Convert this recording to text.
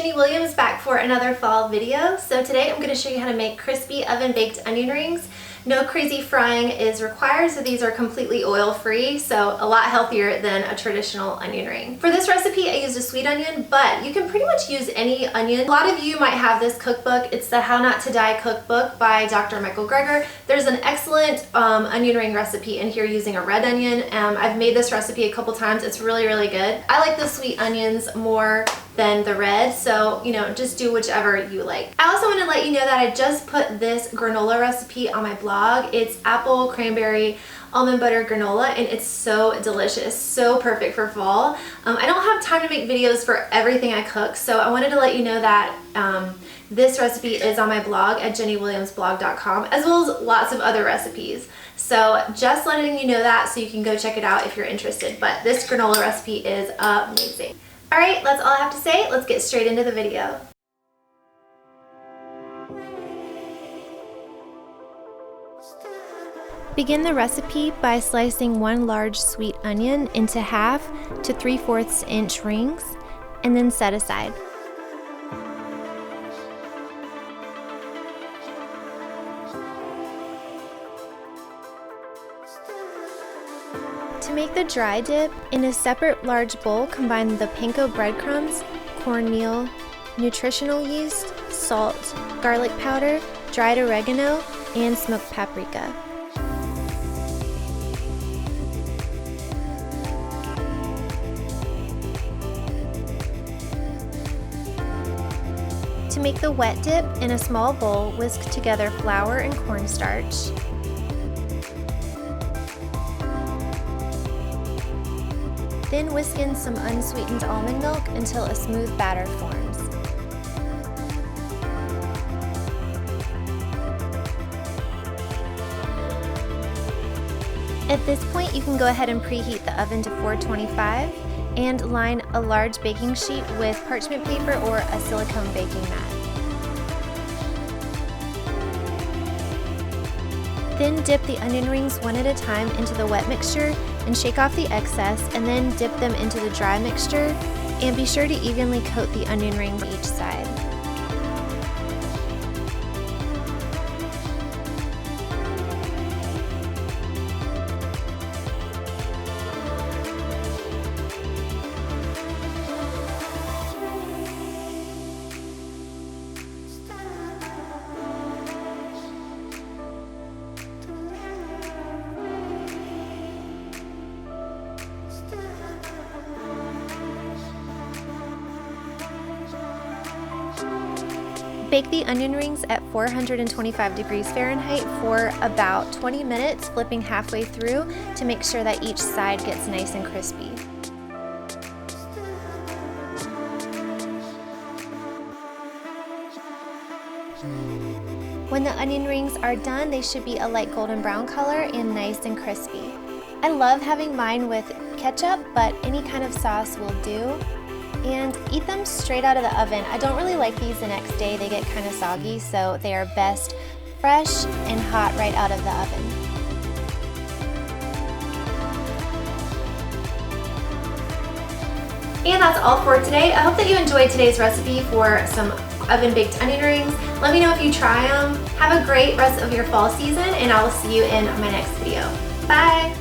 Jenny Williams back for another fall video. So today I'm going to show you how to make crispy oven-baked onion rings. No crazy frying is required, so these are completely oil-free, so a lot healthier than a traditional onion ring. For this recipe, I used a sweet onion, but you can pretty much use any onion. A lot of you might have this cookbook. It's the How Not to Die cookbook by Dr. Michael Greger. There's an excellent onion ring recipe in here using a red onion. I've made this recipe a couple times. It's really, really good. I like the sweet onions more than the red, so just do whichever you like. I also want to let you know that I just put this granola recipe on my blog. It's apple, cranberry, almond butter granola, and it's so delicious, so perfect for fall. I don't have time to make videos for everything I cook, so I wanted to let you know that this recipe is on my blog at jennywilliamsblog.com, as well as lots of other recipes. So just letting you know that so you can go check it out if you're interested. But this granola recipe is amazing. Alright, that's all I have to say. Let's get straight into the video. Begin the recipe by slicing one large sweet onion into 1/2 to 3/4 inch rings and then set aside. To make the dry dip, in a separate large bowl, combine the panko breadcrumbs, cornmeal, nutritional yeast, salt, garlic powder, dried oregano, and smoked paprika. To make the wet dip, in a small bowl, whisk together flour and cornstarch. Then whisk in some unsweetened almond milk until a smooth batter forms. At this point, you can go ahead and preheat the oven to 425 and line a large baking sheet with parchment paper or a silicone baking mat. Then dip the onion rings one at a time into the wet mixture and shake off the excess, and then dip them into the dry mixture, and be sure to evenly coat the onion rings each side. Bake the onion rings at 425 degrees Fahrenheit for about 20 minutes, flipping halfway through to make sure that each side gets nice and crispy. When the onion rings are done, they should be a light golden brown color and nice and crispy. I love having mine with ketchup, but any kind of sauce will do. And eat them straight out of the oven. I don't really like these the next day. They get kind of soggy, so they are best fresh and hot right out of the oven. And that's all for today. I hope that you enjoyed today's recipe for some oven-baked onion rings. Let me know if you try them. Have a great rest of your fall season, and I will see you in my next video. Bye!